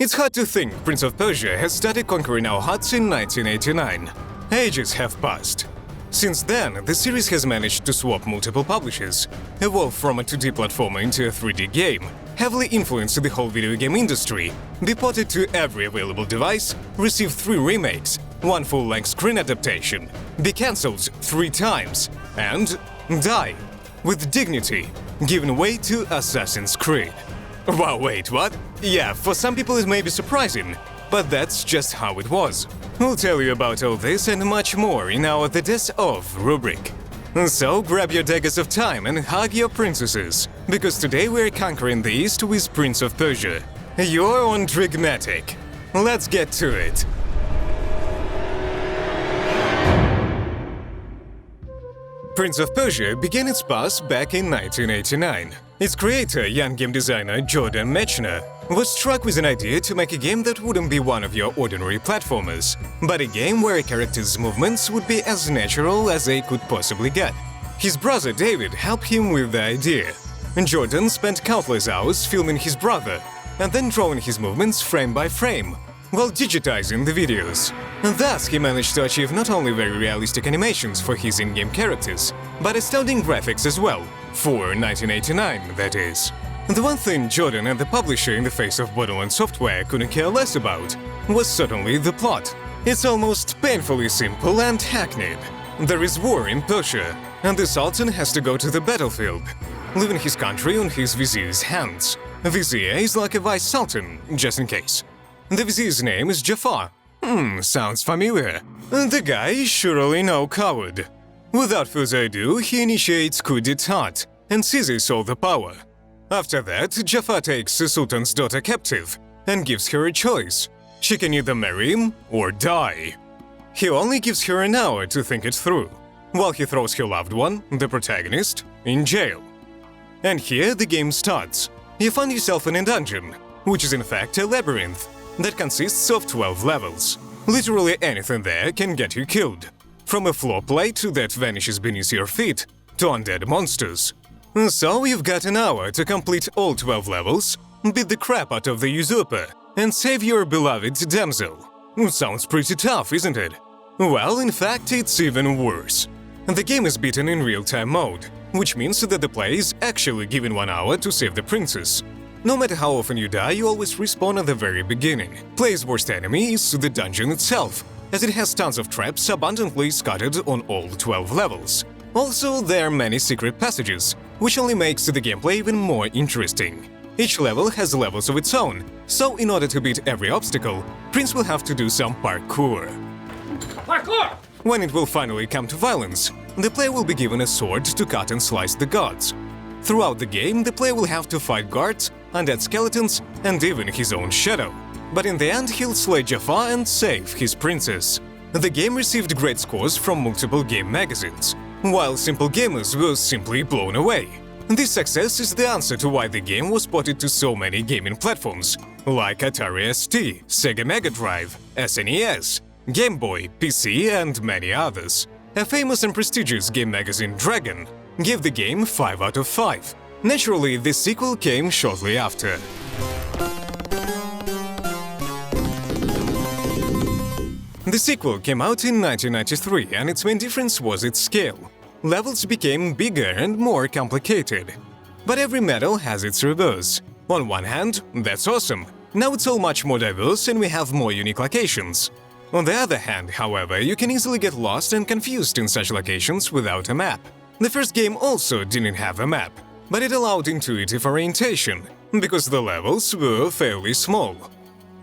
It's hard to think Prince of Persia has started conquering our hearts in 1989. Ages have passed. Since then, the series has managed to swap multiple publishers, evolve from a 2D platformer into a 3D game, heavily influence the whole video game industry, be ported to every available device, receive 3 remakes, 1 full-length screen adaptation, be cancelled 3 times, and die with dignity, giving way to Assassin's Creed. Wow, wait, what? Yeah, for some people it may be surprising, but that's just how it was. We'll tell you about all this and much more in our The Death of rubric. So grab your Daggers of Time and hug your princesses, because today we're conquering the East with Prince of Persia. You're on Drigmatic. Let's get to it. Prince of Persia began its path back in 1989. Its creator, young game designer Jordan Mechner, was struck with an idea to make a game that wouldn't be one of your ordinary platformers, but a game where a character's movements would be as natural as they could possibly get. His brother David helped him with the idea. Jordan spent countless hours filming his brother, and then drawing his movements frame by frame, while digitizing the videos. And thus, he managed to achieve not only very realistic animations for his in-game characters, but astounding graphics as well, for 1989, that is. The one thing Jordan and the publisher in the face of Borderlands software couldn't care less about was certainly the plot. It's almost painfully simple and hackneyed. There is war in Persia, and the Sultan has to go to the battlefield, leaving his country on his vizier's hands. A vizier is like a vice sultan, just in case. The vizier's name is Jafar. Sounds familiar. The guy is surely no coward. Without further ado, he initiates coup d'etat and seizes all the power. After that, Jafar takes the Sultan's daughter captive and gives her a choice. She can either marry him or die. He only gives her an hour to think it through, while he throws her loved one, the protagonist, in jail. And here the game starts. You find yourself in a dungeon, which is in fact a labyrinth that consists of 12 levels. Literally anything there can get you killed, from a floor plate that vanishes beneath your feet to undead monsters. So you've got an hour to complete all 12 levels, beat the crap out of the usurper, and save your beloved damsel. Sounds pretty tough, isn't it? Well, in fact, it's even worse. The game is beaten in real-time mode, which means that the player is actually given 1 hour to save the princess. No matter how often you die, you always respawn at the very beginning. Player's worst enemy is the dungeon itself, as it has tons of traps abundantly scattered on all 12 levels. Also, there are many secret passages, which only makes the gameplay even more interesting. Each level has levels of its own, so in order to beat every obstacle, Prince will have to do some parkour. Parkour! When it will finally come to violence, the player will be given a sword to cut and slice the gods. Throughout the game, the player will have to fight guards, undead skeletons, and even his own shadow. But in the end, he'll slay Jafar and save his princess. The game received great scores from multiple game magazines, while simple gamers were simply blown away. This success is the answer to why the game was ported to so many gaming platforms, like Atari ST, Sega Mega Drive, SNES, Game Boy, PC, and many others. A famous and prestigious game magazine, Dragon, gave the game 5 out of 5. Naturally, the sequel came shortly after. The sequel came out in 1993, and its main difference was its scale. Levels became bigger and more complicated. But every medal has its reverse. On one hand, that's awesome. Now it's all much more diverse and we have more unique locations. On the other hand, however, you can easily get lost and confused in such locations without a map. The first game also didn't have a map, but it allowed intuitive orientation, because the levels were fairly small.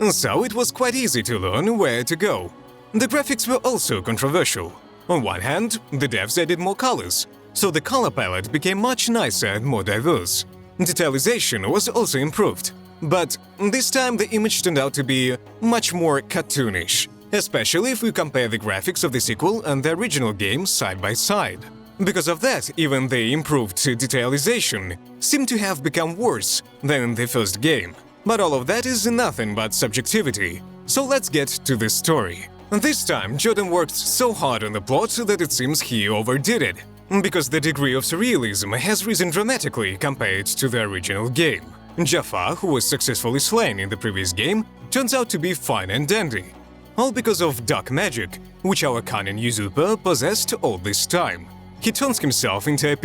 So it was quite easy to learn where to go. The graphics were also controversial. On one hand, the devs added more colors, so the color palette became much nicer and more diverse. Detailization was also improved, but this time the image turned out to be much more cartoonish, especially if we compare the graphics of the sequel and the original game side by side. Because of that, even the improved detailization seemed to have become worse than in the first game. But all of that is nothing but subjectivity, so let's get to the story. This time, Jordan worked so hard on the plot that it seems he overdid it, because the degree of surrealism has risen dramatically compared to the original game. Jafar, who was successfully slain in the previous game, turns out to be fine and dandy. All because of dark magic, which our cunning usurper possessed all this time. He turns himself into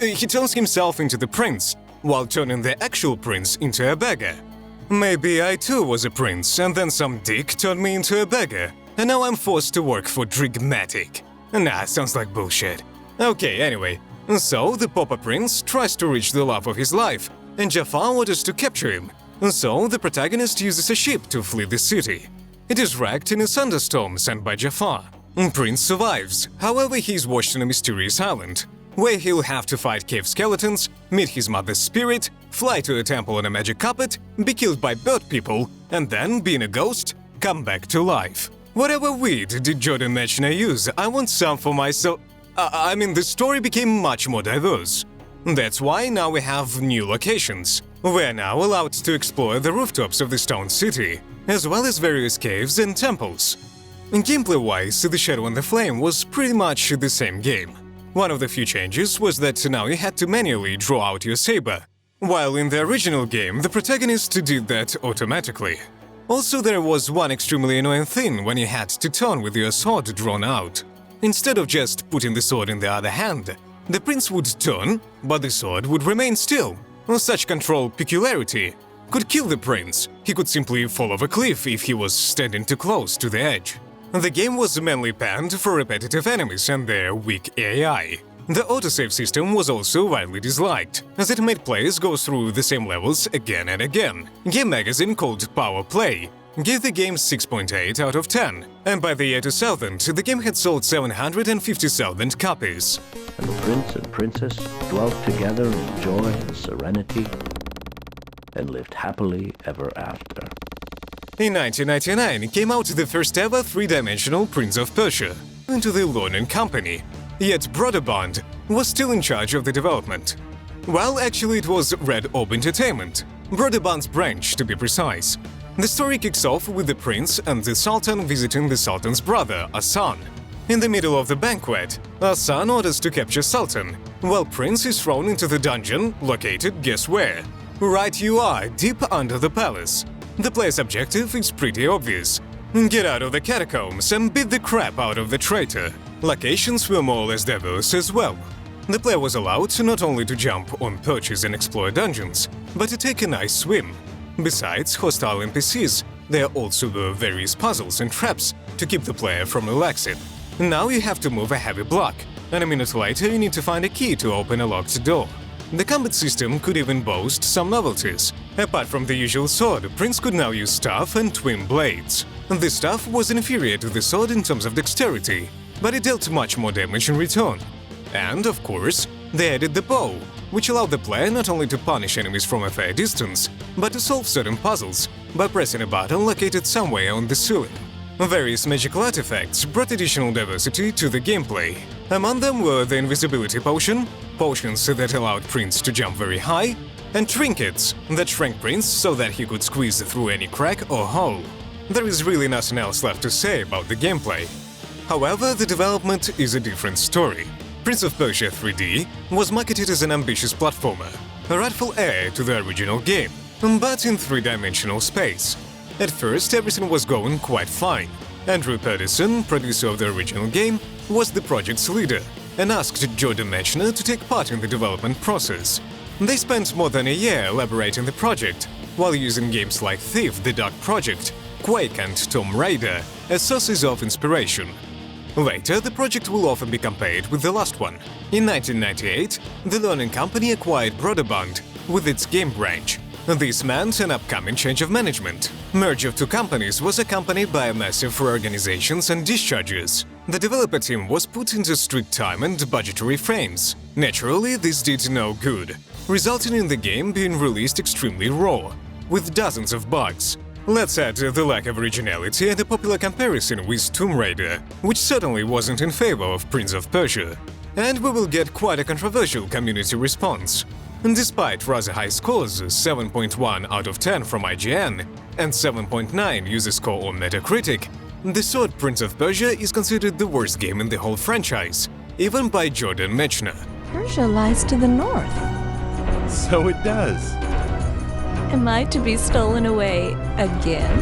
he turns himself into the prince, while turning the actual prince into a beggar. Maybe I too was a prince, and then some dick turned me into a beggar, and now I'm forced to work for Drigmatic. Nah, sounds like bullshit. Okay, anyway, so the Pauper Prince tries to reach the love of his life, and Jafar orders to capture him. So the protagonist uses a ship to flee the city. It is wrecked in a thunderstorm sent by Jafar. Prince survives, however he is washed on a mysterious island, where he'll have to fight cave skeletons, meet his mother's spirit, fly to a temple on a magic carpet, be killed by bird people, and then, being a ghost, come back to life. Whatever weed did Jordan Mechner use, I want some for myself. I mean, the story became much more diverse. That's why now we have new locations. We're now allowed to explore the rooftops of the stone city, as well as various caves and temples. Gameplay-wise, The Shadow and the Flame was pretty much the same game. One of the few changes was that now you had to manually draw out your saber, while in the original game the protagonist did that automatically. Also, there was one extremely annoying thing when you had to turn with your sword drawn out. Instead of just putting the sword in the other hand, the prince would turn, but the sword would remain still. Such control peculiarity could kill the prince. He could simply fall off a cliff if he was standing too close to the edge. The game was mainly panned for repetitive enemies and their weak AI. The autosave system was also widely disliked, as it made players go through the same levels again and again. Game magazine called Power Play gave the game 6.8 out of 10, and by the year 2000, the game had sold 750,000 copies. And the prince and princess dwelt together in joy and serenity, and lived happily ever after. In 1999 came out the first ever three-dimensional Prince of Persia into the Learning Company, yet Broderbund was still in charge of the development. Well, actually it was Red Orb Entertainment, Broderbund's branch to be precise. The story kicks off with the prince and the sultan visiting the sultan's brother, Hassan. In the middle of the banquet, Hassan orders to capture Sultan, while Prince is thrown into the dungeon, located guess where? Right you are, deep under the palace. The player's objective is pretty obvious. Get out of the catacombs and beat the crap out of the traitor. Locations were more or less diverse as well. The player was allowed not only to jump on perches and explore dungeons, but to take a nice swim. Besides hostile NPCs, there also were various puzzles and traps to keep the player from relaxing. Now you have to move a heavy block, and a minute later you need to find a key to open a locked door. The combat system could even boast some novelties. Apart from the usual sword, Prince could now use staff and twin blades. The staff was inferior to the sword in terms of dexterity, but it dealt much more damage in return. And, of course, they added the bow, which allowed the player not only to punish enemies from a fair distance, but to solve certain puzzles by pressing a button located somewhere on the ceiling. Various magical artifacts brought additional diversity to the gameplay. Among them were the invisibility potion, potions that allowed Prince to jump very high, and trinkets that shrank Prince so that he could squeeze through any crack or hole. There is really nothing else left to say about the gameplay. However, the development is a different story. Prince of Persia 3D was marketed as an ambitious platformer, a rightful heir to the original game, but in three-dimensional space. At first, everything was going quite fine. Andrew Pedersen, producer of the original game, was the project's leader and asked Jordan Mechner to take part in the development process. They spent more than a year elaborating the project, while using games like Thief: The Dark Project, Quake and Tomb Raider as sources of inspiration. Later, the project will often be compared with the last one. In 1998, the Learning Company acquired Broderbund with its game branch. This meant an upcoming change of management. Merge of two companies was accompanied by a massive reorganizations and discharges. The developer team was put into strict time and budgetary frames. Naturally, this did no good, resulting in the game being released extremely raw, with dozens of bugs. Let's add the lack of originality and a popular comparison with Tomb Raider, which certainly wasn't in favor of Prince of Persia. And we will get quite a controversial community response. Despite rather high scores, 7.1 out of 10 from IGN and 7.9 user score on Metacritic, the Sword Prince of Persia is considered the worst game in the whole franchise, even by Jordan Mechner. Persia lies to the north. So it does. Am I to be stolen away again?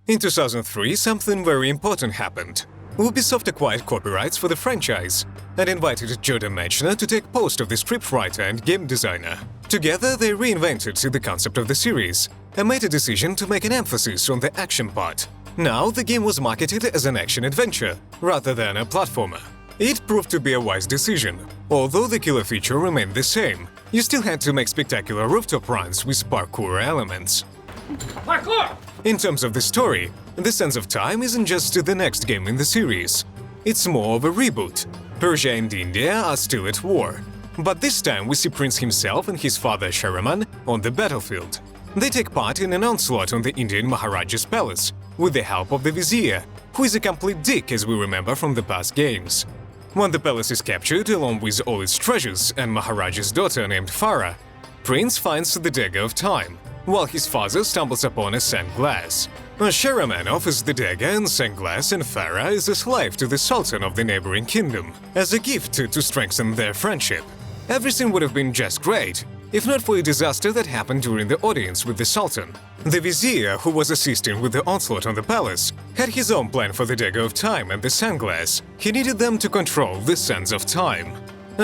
In 2003, something very important happened. Ubisoft acquired copyrights for the franchise and invited Jordan Mechner to take post of the scriptwriter and game designer. Together, they reinvented the concept of the series and made a decision to make an emphasis on the action part. Now, the game was marketed as an action-adventure rather than a platformer. It proved to be a wise decision. Although the killer feature remained the same, you still had to make spectacular rooftop runs with parkour elements. Parkour! In terms of the story, The Sands of Time isn't just the next game in the series. It's more of a reboot. Persia and India are still at war. But this time we see Prince himself and his father Shahraman on the battlefield. They take part in an onslaught on the Indian Maharaja's palace, with the help of the vizier, who is a complete dick as we remember from the past games. When the palace is captured along with all its treasures and Maharaja's daughter named Farah, Prince finds the Dagger of Time, while his father stumbles upon a sand glass. Shahraman offers the dagger and sand glass, and Farah is a slave to the Sultan of the neighboring kingdom, as a gift to strengthen their friendship. Everything would have been just great, if not for a disaster that happened during the audience with the Sultan. The vizier, who was assisting with the onslaught on the palace, had his own plan for the Dagger of Time and the sand glass. He needed them to control the Sands of Time.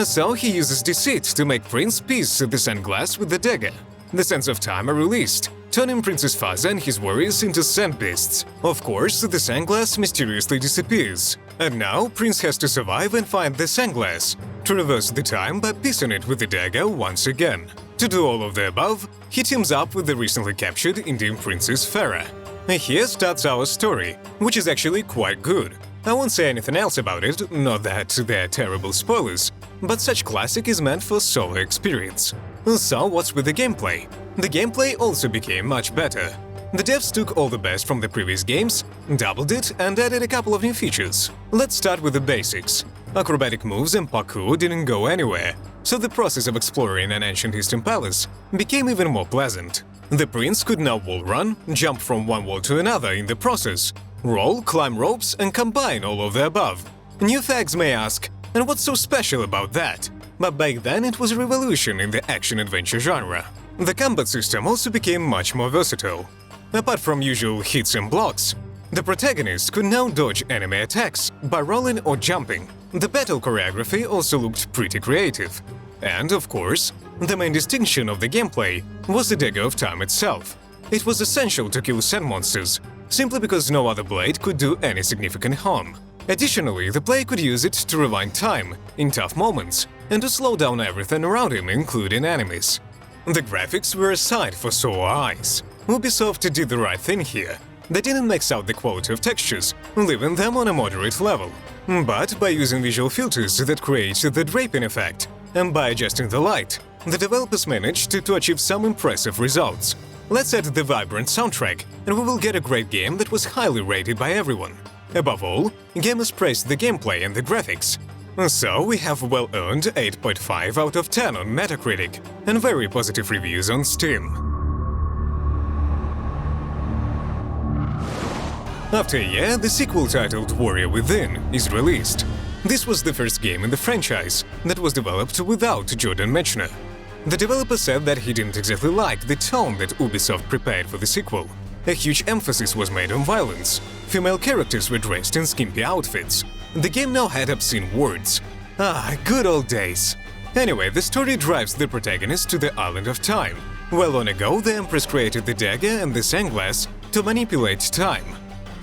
So he uses deceit to make Prince piece the sand glass with the dagger. The Sands of Time are released, turning Prince's father and his warriors into sand beasts. Of course, the sandglass mysteriously disappears. And now Prince has to survive and find the sandglass, to reverse the time by piecing it with the dagger once again. To do all of the above, he teams up with the recently captured Indian princess Farah. And here starts our story, which is actually quite good. I won't say anything else about it, not that they're terrible spoilers, but such classic is meant for solo experience. So what's with the gameplay? The gameplay also became much better. The devs took all the best from the previous games, doubled it, and added a couple of new features. Let's start with the basics. Acrobatic moves and parkour didn't go anywhere, so the process of exploring an ancient Eastern palace became even more pleasant. The prince could now wall run, jump from one wall to another in the process, roll, climb ropes, and combine all of the above. New fags may ask, and what's so special about that? But back then it was a revolution in the action-adventure genre. The combat system also became much more versatile. Apart from usual hits and blocks, the protagonist could now dodge enemy attacks by rolling or jumping. The battle choreography also looked pretty creative. And, of course, the main distinction of the gameplay was the Dagger of Time itself. It was essential to kill sand monsters, simply because no other blade could do any significant harm. Additionally, the player could use it to rewind time in tough moments and to slow down everything around him, including enemies. The graphics were a sight for sore eyes. Ubisoft did the right thing here. They didn't max out the quality of textures, leaving them on a moderate level. But by using visual filters that create the draping effect, and by adjusting the light, the developers managed to achieve some impressive results. Let's add the vibrant soundtrack, and we will get a great game that was highly rated by everyone. Above all, gamers praised the gameplay and the graphics. So we have well-earned 8.5 out of 10 on Metacritic and very positive reviews on Steam. After a year, the sequel titled Warrior Within is released. This was the first game in the franchise that was developed without Jordan Mechner. The developer said that he didn't exactly like the tone that Ubisoft prepared for the sequel. A huge emphasis was made on violence. Female characters were dressed in skimpy outfits. The game now had obscene words. Good old days. Anyway, the story drives the protagonist to the Island of Time. Well long ago, the Empress created the dagger and the sandglass to manipulate time.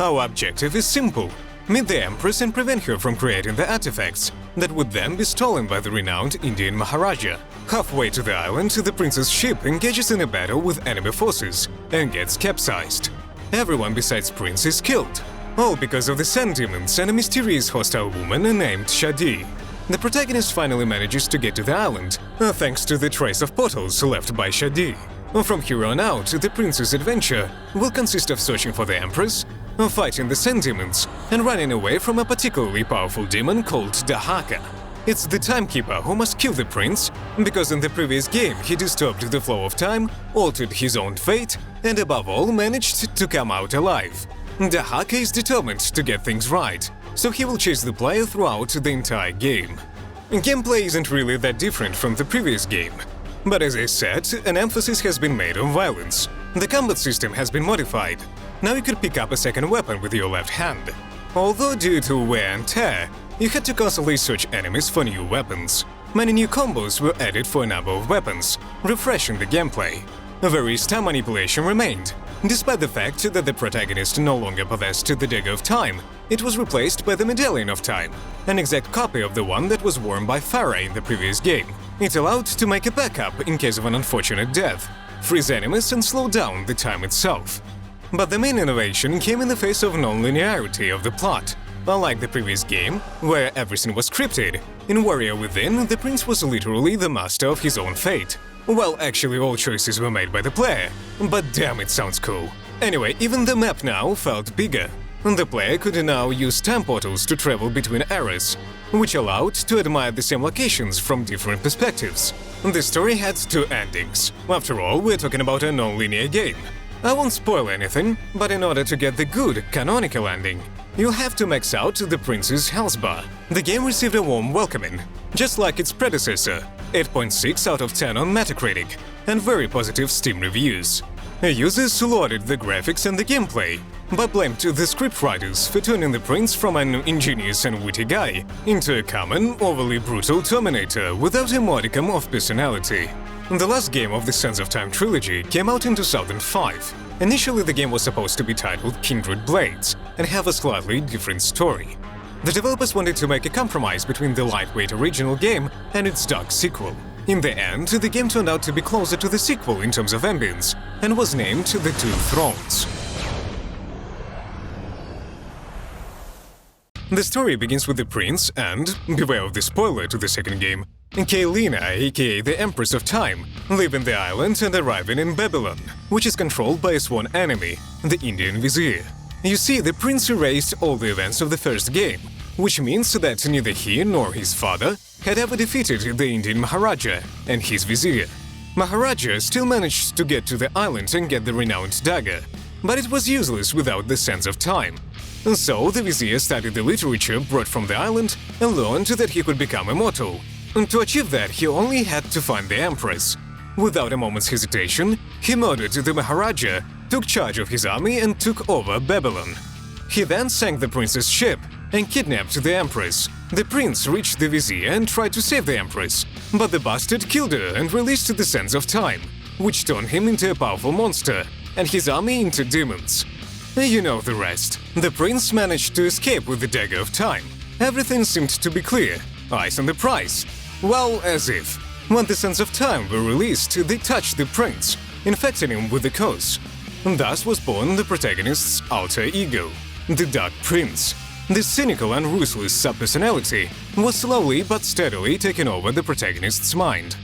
Our objective is simple: meet the Empress and prevent her from creating the artifacts that would then be stolen by the renowned Indian Maharaja. Halfway to the island, the prince's ship engages in a battle with enemy forces and gets capsized. Everyone besides Prince is killed, all because of the sand demons and a mysterious hostile woman named Shadi. The protagonist finally manages to get to the island, thanks to the trace of portals left by Shadi. From here on out, the prince's adventure will consist of searching for the Empress, fighting the sand demons, and running away from a particularly powerful demon called Dahaka. It's the Timekeeper who must kill the prince, because in the previous game he disturbed the flow of time, altered his own fate, and above all managed to come out alive. Dahaka is determined to get things right, so he will chase the player throughout the entire game. Gameplay isn't really that different from the previous game. But as I said, an emphasis has been made on violence. The combat system has been modified. Now you could pick up a second weapon with your left hand. Although due to wear and tear, you had to constantly search enemies for new weapons. Many new combos were added for a number of weapons, refreshing the gameplay. Various time manipulation remained. Despite the fact that the protagonist no longer possessed the Dagger of Time, it was replaced by the Medallion of Time, an exact copy of the one that was worn by Farah in the previous game. It allowed to make a backup in case of an unfortunate death, freeze enemies and slow down the time itself. But the main innovation came in the face of non-linearity of the plot. Unlike the previous game, where everything was scripted, in Warrior Within, the prince was literally the master of his own fate. Well, actually all choices were made by the player, but damn it sounds cool. Anyway, even the map now felt bigger. The player could now use time portals to travel between eras, which allowed to admire the same locations from different perspectives. The story had two endings. After all, we're talking about a non-linear game. I won't spoil anything, but in order to get the good, canonical ending, you'll have to max out the prince's health bar. The game received a warm welcoming, just like its predecessor, 8.6 out of 10 on Metacritic, and very positive Steam reviews. Users lauded the graphics and the gameplay, but blamed the scriptwriters for turning the prince from an ingenious and witty guy into a common, overly brutal Terminator without a modicum of personality. The last game of the Sands of Time trilogy came out in 2005. Initially, the game was supposed to be titled Kindred Blades and have a slightly different story. The developers wanted to make a compromise between the lightweight original game and its dark sequel. In the end, the game turned out to be closer to the sequel in terms of ambience and was named The Two Thrones. The story begins with the prince and, beware of the spoiler to the second game, Kaelina, aka the Empress of Time, leaving the island and arriving in Babylon, which is controlled by a sworn enemy, the Indian Vizier. You see, the prince erased all the events of the first game, which means that neither he nor his father had ever defeated the Indian Maharaja and his Vizier. Maharaja still managed to get to the island and get the renowned dagger, but it was useless without the Sands of Time. And so the Vizier studied the literature brought from the island and learned that he could become immortal. And to achieve that, he only had to find the Empress. Without a moment's hesitation, he murdered the Maharaja, took charge of his army and took over Babylon. He then sank the prince's ship and kidnapped the Empress. The prince reached the Vizier and tried to save the Empress, but the bastard killed her and released the Sands of Time, which turned him into a powerful monster and his army into demons. You know the rest. The prince managed to escape with the Dagger of Time. Everything seemed to be clear. Eyes on the prize. Well, as if. When the Sands of Time were released, they touched the prince, infecting him with the curse. Thus was born the protagonist's alter ego, the Dark Prince. This cynical and ruthless sub-personality was slowly but steadily taking over the protagonist's mind.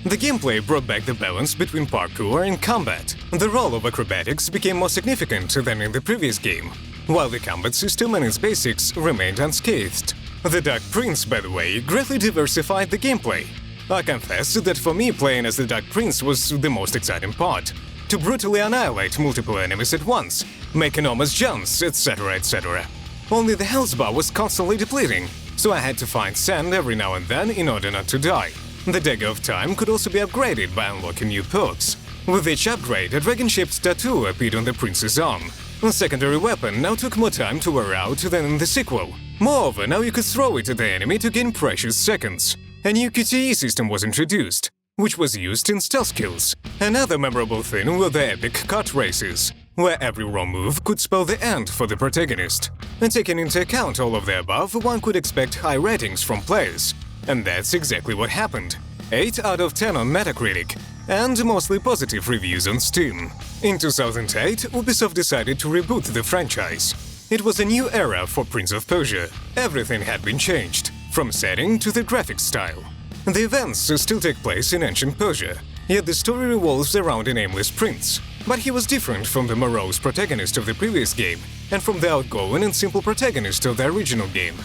The gameplay brought back the balance between parkour and combat. The role of acrobatics became more significant than in the previous game, while the combat system and its basics remained unscathed. The Dark Prince, by the way, greatly diversified the gameplay. I confess that for me, playing as the Dark Prince was the most exciting part. To brutally annihilate multiple enemies at once, make enormous jumps, etc, etc. Only the health bar was constantly depleting, so I had to find sand every now and then in order not to die. The Dagger of Time could also be upgraded by unlocking new perks. With each upgrade, a dragon-shaped tattoo appeared on the prince's arm. The secondary weapon now took more time to wear out than in the sequel. Moreover, now you could throw it at the enemy to gain precious seconds. A new QTE system was introduced, which was used in stealth kills. Another memorable thing were the epic kart races, where every wrong move could spell the end for the protagonist. And taking into account all of the above, one could expect high ratings from players. And that's exactly what happened. 8 out of 10 on Metacritic, and mostly positive reviews on Steam. In 2008, Ubisoft decided to reboot the franchise. It was a new era for Prince of Persia. Everything had been changed, from setting to the graphics style. The events still take place in ancient Persia, yet the story revolves around a nameless prince. But he was different from the morose protagonist of the previous game, and from the outgoing and simple protagonist of the original game.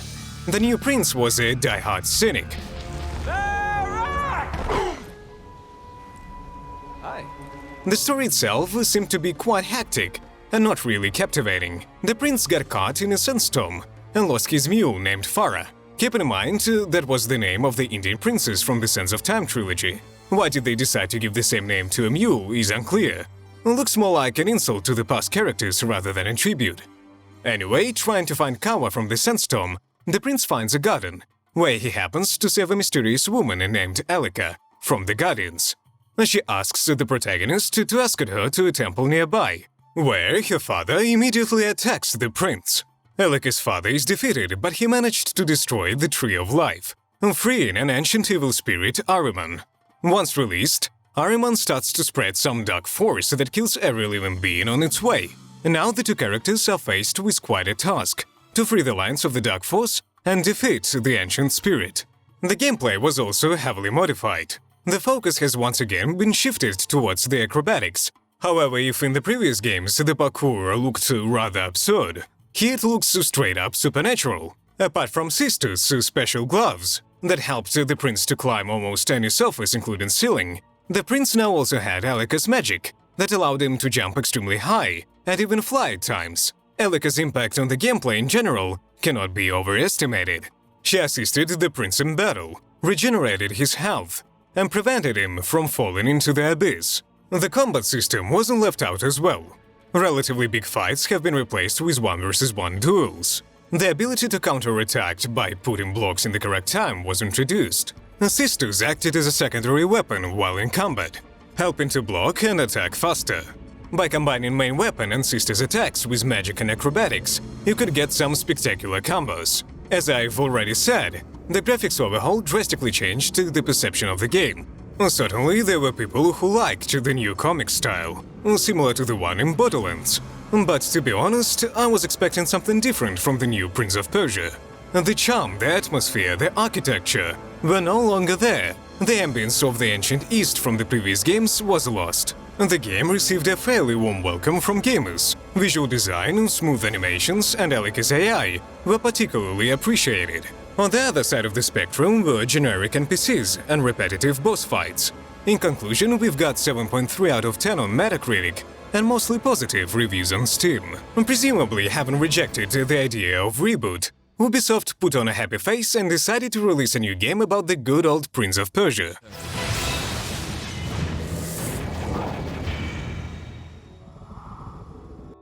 The new prince was a die-hard cynic. Hi. The story itself seemed to be quite hectic and not really captivating. The prince got caught in a sandstorm and lost his mule named Farah. Keep in mind, that was the name of the Indian princess from the Sands of Time trilogy. Why did they decide to give the same name to a mule is unclear. Looks more like an insult to the past characters rather than a tribute. Anyway, trying to find Kawa from the sandstorm, the prince finds a garden, where he happens to save a mysterious woman named Alika from the Guardians. She asks the protagonist to escort her to a temple nearby, where her father immediately attacks the prince. Alika's father is defeated, but he managed to destroy the Tree of Life, freeing an ancient evil spirit, Ahriman. Once released, Ahriman starts to spread some dark force that kills every living being on its way. Now the two characters are faced with quite a task: to free the lands of the dark force and defeat the ancient spirit. The gameplay was also heavily modified. The focus has once again been shifted towards the acrobatics. However, if in the previous games the parkour looked rather absurd, here it looks straight up supernatural. Apart from Sister's special gloves that helped the prince to climb almost any surface, including ceiling, the prince now also had Alika's magic that allowed him to jump extremely high and even fly at times. Alika's impact on the gameplay in general cannot be overestimated. She assisted the prince in battle, regenerated his health, and prevented him from falling into the abyss. The combat system wasn't left out as well. Relatively big fights have been replaced with 1 versus 1 duels. The ability to counterattack by putting blocks in the correct time was introduced. Sisters acted as a secondary weapon while in combat, helping to block and attack faster. By combining main weapon and Sisters' attacks with magic and acrobatics, you could get some spectacular combos. As I've already said, the graphics overhaul drastically changed the perception of the game. Certainly, there were people who liked the new comic style, similar to the one in Borderlands. But to be honest, I was expecting something different from the new Prince of Persia. The charm, the atmosphere, the architecture were no longer there. The ambience of the ancient East from the previous games was lost. The game received a fairly warm welcome from gamers. Visual design, smooth animations, and Alika's AI were particularly appreciated. On the other side of the spectrum were generic NPCs and repetitive boss fights. In conclusion, we've got 7.3 out of 10 on Metacritic and mostly positive reviews on Steam. Presumably having rejected the idea of reboot, Ubisoft put on a happy face and decided to release a new game about the good old Prince of Persia.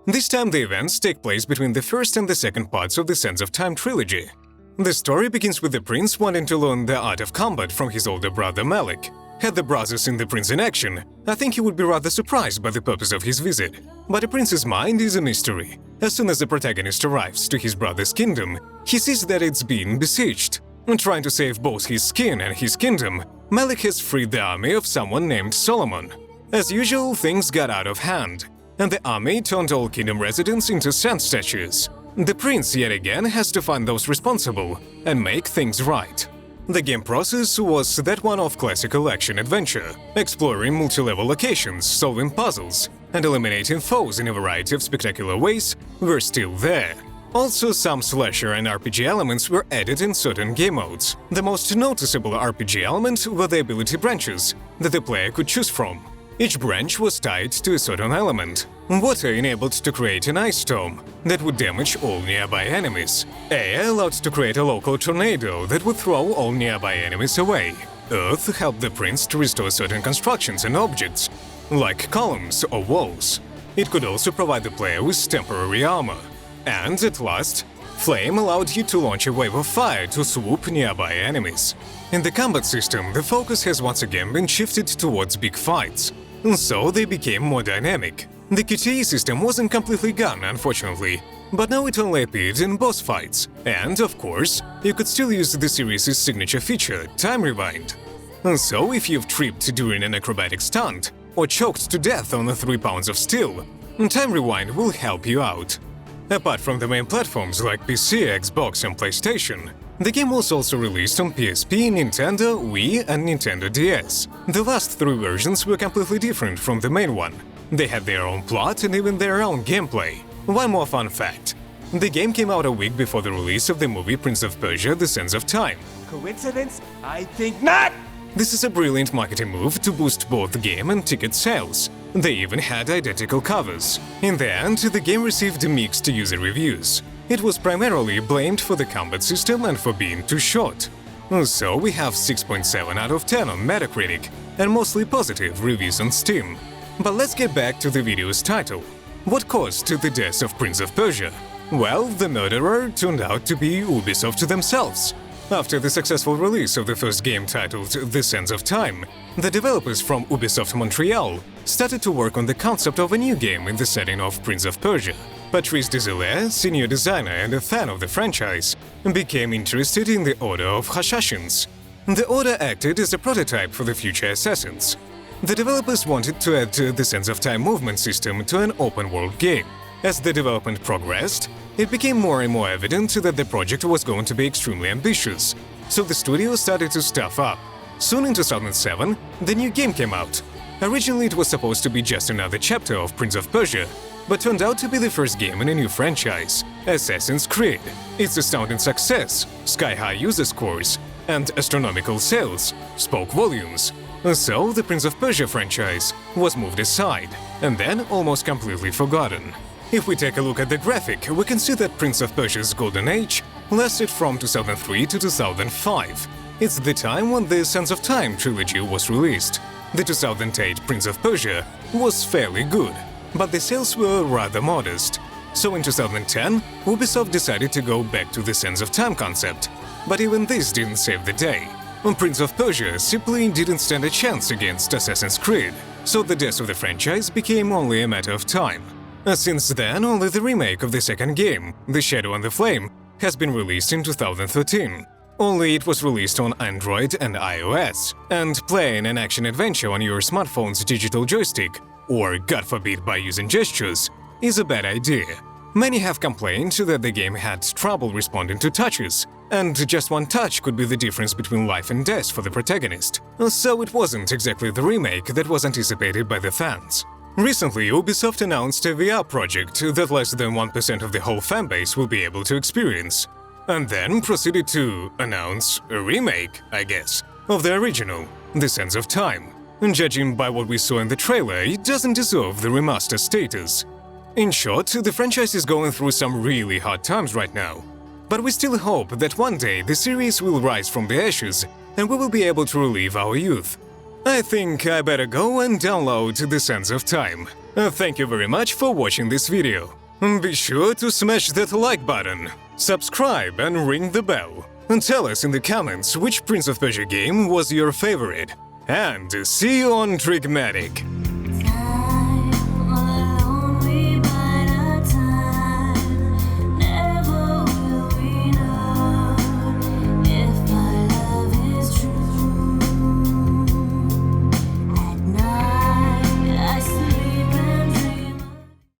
This time the events take place between the first and the second parts of the Sands of Time trilogy. The story begins with the prince wanting to learn the art of combat from his older brother Malik. Had the brothers seen the prince in action, I think he would be rather surprised by the purpose of his visit. But the prince's mind is a mystery. As soon as the protagonist arrives to his brother's kingdom, he sees that it's been besieged. Trying to save both his skin and his kingdom, Malik has freed the army of someone named Solomon. As usual, things got out of hand, and the army turned all kingdom residents into sand statues. The prince yet again has to find those responsible and make things right. The game process was that one of classical action-adventure, exploring multi-level locations, solving puzzles, and eliminating foes in a variety of spectacular ways were still there. Also, some slasher and RPG elements were added in certain game modes. The most noticeable RPG element were the ability branches that the player could choose from. Each branch was tied to a certain element. Water enabled to create an ice storm that would damage all nearby enemies. Air allowed to create a local tornado that would throw all nearby enemies away. Earth helped the prince to restore certain constructions and objects, like columns or walls. It could also provide the player with temporary armor. And at last, Flame allowed you to launch a wave of fire to swoop nearby enemies. In the combat system, the focus has once again been shifted towards big fights, so they became more dynamic. The QTE system wasn't completely gone, unfortunately, but now it only appeared in boss fights. And, of course, you could still use the series' signature feature, Time Rewind. So if you've tripped during an acrobatic stunt, or choked to death on 3 pounds of steel, Time Rewind will help you out. Apart from the main platforms like PC, Xbox and PlayStation, the game was also released on PSP, Nintendo, Wii and Nintendo DS. The last 3 versions were completely different from the main one. They had their own plot and even their own gameplay. One more fun fact. The game came out a week before the release of the movie Prince of Persia: The Sands of Time. Coincidence? I think not! This is a brilliant marketing move to boost both the game and ticket sales. They even had identical covers. In the end, the game received mixed user reviews. It was primarily blamed for the combat system and for being too short. So we have 6.7 out of 10 on Metacritic and mostly positive reviews on Steam. But let's get back to the video's title. What caused the death of Prince of Persia? Well, the murderer turned out to be Ubisoft themselves. After the successful release of the first game titled The Sands of Time, the developers from Ubisoft Montreal started to work on the concept of a new game in the setting of Prince of Persia. Patrice Desilets, senior designer and a fan of the franchise, became interested in the Order of Hashashins. The Order acted as a prototype for the future Assassins. The developers wanted to add the Sands of Time movement system to an open-world game. As the development progressed, it became more and more evident that the project was going to be extremely ambitious, so the studio started to staff up. Soon in 2007, the new game came out. Originally it was supposed to be just another chapter of Prince of Persia, but turned out to be the first game in a new franchise, Assassin's Creed. Its astounding success, sky-high user scores, and astronomical sales spoke volumes. So the Prince of Persia franchise was moved aside, and then almost completely forgotten. If we take a look at the graphic, we can see that Prince of Persia's golden age lasted from 2003 to 2005. It's the time when the Sands of Time trilogy was released. The 2008 Prince of Persia was fairly good, but the sales were rather modest. So in 2010, Ubisoft decided to go back to the Sands of Time concept. But even this didn't save the day. Prince of Persia simply didn't stand a chance against Assassin's Creed, so the death of the franchise became only a matter of time. Since then, only the remake of the second game, The Shadow and the Flame, has been released in 2013. Only it was released on Android and iOS, and playing an action-adventure on your smartphone's digital joystick, or God forbid by using gestures, is a bad idea. Many have complained that the game had trouble responding to touches, and just one touch could be the difference between life and death for the protagonist. So it wasn't exactly the remake that was anticipated by the fans. Recently, Ubisoft announced a VR project that less than 1% of the whole fanbase will be able to experience, and then proceeded to announce a remake, I guess, of the original, The Sands of Time. And judging by what we saw in the trailer, it doesn't deserve the remaster status. In short, the franchise is going through some really hard times right now. But we still hope that one day the series will rise from the ashes and we will be able to relive our youth. I think I better go and download The Sands of Time. Thank you very much for watching this video. Be sure to smash that like button, subscribe and ring the bell. And tell us in the comments which Prince of Persia game was your favorite. And see you on Drigmatic.